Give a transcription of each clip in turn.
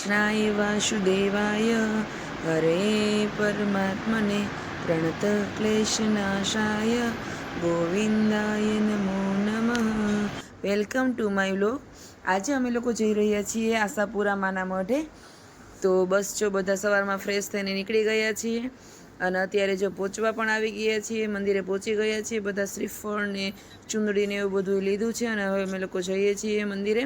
કૃષ્ણાય વાસુદેવાય હરે પરમાત્મને પ્રણત ક્લેશનાશાય ગોવિંદાય નમો નમઃ. Welcome to my vlog. આજે અમે લોકો જઈ રહ્યા છીએ આશાપુરા માના મઢે. તો બસ જો બધા સવારમાં ફ્રેશ થઈને નીકળી ગયા છીએ અને અત્યારે જો પહોંચવા પણ આવી ગયા છીએ, મંદિરે પહોંચી ગયા છીએ. બધા શ્રીફળ ને ચૂંદડી ને એવું બધું લીધું છે અને હવે અમે લોકો જઈએ છીએ મંદિરે.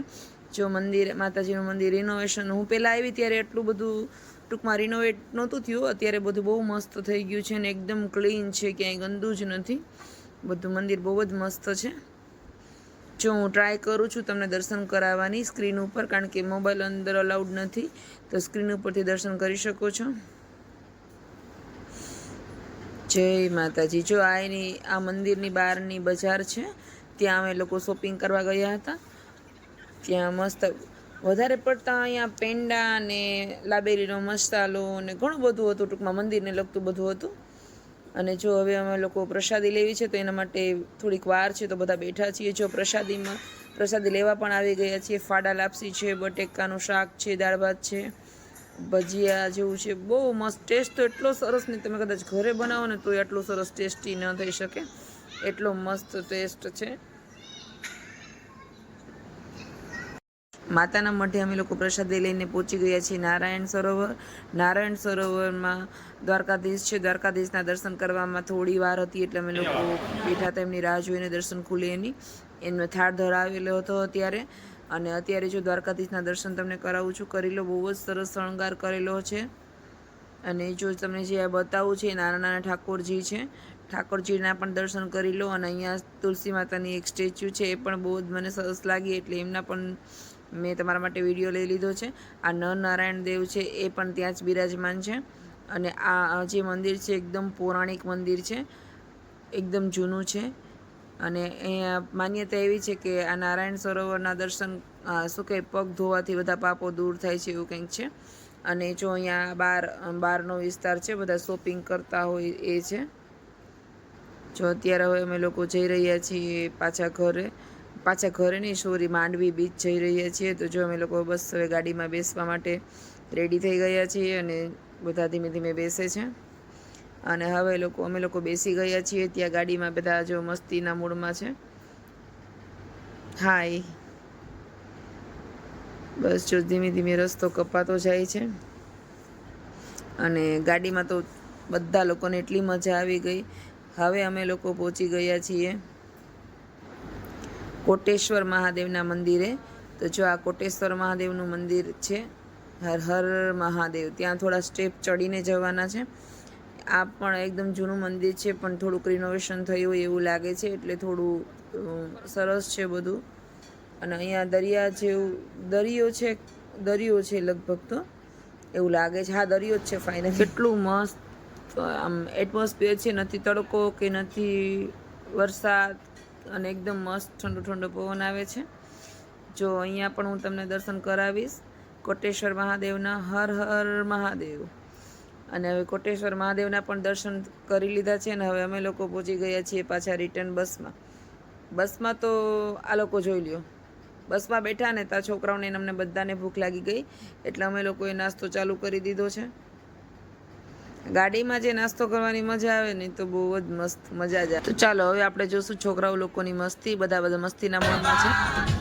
જો મંદિર, માતાજીનું મંદિર રિનોવેશન, હું પહેલાં આવી ત્યારે એટલું બધું ટૂંકમાં રિનોવેટ નહોતું થયું. અત્યારે બધું બહુ મસ્ત થઈ ગયું છે ને એકદમ ક્લીન છે, ક્યાંય ગંદુ જ નથી. બધું મંદિર બહુ જ મસ્ત છે. જો હું ટ્રાય કરું છું તમને દર્શન કરાવવાની સ્ક્રીન ઉપર, કારણ કે મોબાઈલ અંદર અલાઉડ નથી, તો સ્ક્રીન ઉપરથી દર્શન કરી શકો છો. જય માતાજી. જો આ મંદિરની બહારની બજાર છે, ત્યાં અમે લોકો શોપિંગ કરવા ગયા હતા. ત્યાં મસ્ત વધારે પડતા અહીંયા પેંડા ને લાબેરીનો મસાલો ને ઘણું બધું હતું, ટૂંકમાં મંદિરને લગતું બધું હતું. અને જો હવે અમે લોકો પ્રસાદી લેવી છે તો એના માટે થોડીક વાર છે, તો બધા બેઠા છીએ. જો પ્રસાદી લેવા પણ આવી ગયા છીએ. ફાડા લાપસી છે, બટેકાનું શાક છે, દાળ ભાત છે, ભજીયા જેવું છે. બહુ મસ્ત ટેસ્ટ તો એટલો સરસ ને, તમે કદાચ ઘરે બનાવો ને તો એટલું સરસ ટેસ્ટી ન થઈ શકે, એટલો મસ્ત ટેસ્ટ છે. માતાના મઢે અમે લોકો પ્રસાદી લઈને પહોંચી ગયા છીએ નારાયણ સરોવર. નારાયણ સરોવરમાં દ્વારકાધીશ છે, દ્વારકાધીશના દર્શન કરવામાં થોડી વાર હતી એટલે અમે લોકો બેઠા હતા એમની રાહ જોઈને, દર્શન ખુલે એમનો થાળ ધરાવેલો હતો અત્યારે. અને અત્યારે જો દ્વારકાધીશના દર્શન તમને કરાવું છું, કરી લો. બહુ જ સરસ શણગાર કરેલો છે. અને જો તમને જે આ બતાવું છે એ નાના નાના ઠાકોરજી છે, ઠાકોરજીના પણ દર્શન કરી લો. અને અહીંયા તુલસી માતાની એક સ્ટેચ્યુ છે, એ પણ બહુ જ મને સરસ લાગી એટલે એમના પણ મેં તમારા માટે વિડીયો લઈ લીધો છે. આ નરનારાયણ દેવ છે, એ પણ ત્યાં જ બિરાજમાન છે. અને આ જે મંદિર છે એકદમ પૌરાણિક મંદિર છે, એકદમ જૂનું છે. અને અહીંયા માન્યતા એવી છે કે આ નારાયણ સરોવરના દર્શન શું કહે, પગ ધોવાથી બધા પાપો દૂર થાય છે, એવું કંઈક છે. અને જો અહીંયા બહારનો વિસ્તાર છે, બધા શોપિંગ કરતા હોય એ છે. જો અત્યારે હવે અમે લોકો જઈ રહ્યા છીએ પાછા ઘરે નહીં, સોરી, માંડવી બીચ જઈ રહ્યા છીએ. તો જો અમે લોકો બસ હવે ગાડીમાં બેસવા માટે રેડી થઈ ગયા છીએ અને બધા ધીમે ધીમે બેસે છે. અને હવે અમે લોકો બેસી ગયા છીએ ત્યાં ગાડીમાં. બધા જો મસ્તીના મૂડમાં છે. હાય. બસ જો ધીમે ધીમે રસ્તો કપાતો જાય છે અને ગાડીમાં તો બધા લોકોને એટલી મજા આવી ગઈ. હવે અમે લોકો પહોંચી ગયા છીએ કોટેશ્વર મહાદેવના મંદિરે. તો જો આ કોટેશ્વર મહાદેવનું મંદિર છે, હર હર મહાદેવ. ત્યાં થોડા સ્ટેપ ચડીને જવાના છે. આ પણ એકદમ જૂનું મંદિર છે, પણ થોડુંક રિનોવેશન થયું હોય એવું લાગે છે, એટલે થોડું સરસ છે બધું. અને અહીંયા દરિયો છે લગભગ, તો એવું લાગે છે. હા, દરિયો જ છે ફાઇનલ. કેટલું મસ્ત આમ એટમોસ્ફિયર છે, નથી તડકો કે નથી વરસાદ, અને એકદમ મસ્ત ઠંડો ઠંડો પવન આવે છે. જો અહીંયા પણ હું તમને દર્શન કરાવીશ કોટેશ્વર મહાદેવના. હર હર મહાદેવ. અને હવે કોટેશ્વર મહાદેવના પણ દર્શન કરી લીધા છે. અને હવે અમે લોકો પહોંચી ગયા છીએ પાછા રિટર્ન બસમાં. તો આ લોકો જોઈ લ્યો, બસમાં બેઠા ને ત્યાં છોકરાઓને અમને બધાને ભૂખ લાગી ગઈ એટલે અમે લોકોએ નાસ્તો ચાલુ કરી દીધો છે. ગાડીમાં જે નાસ્તો કરવાની મજા આવે ને તો બહુ જ મસ્ત મજા જ આવે. તો ચાલો હવે આપણે જોશું છોકરાઓ લોકોની મસ્તી. બધા મસ્તીના મૂડમાં છે.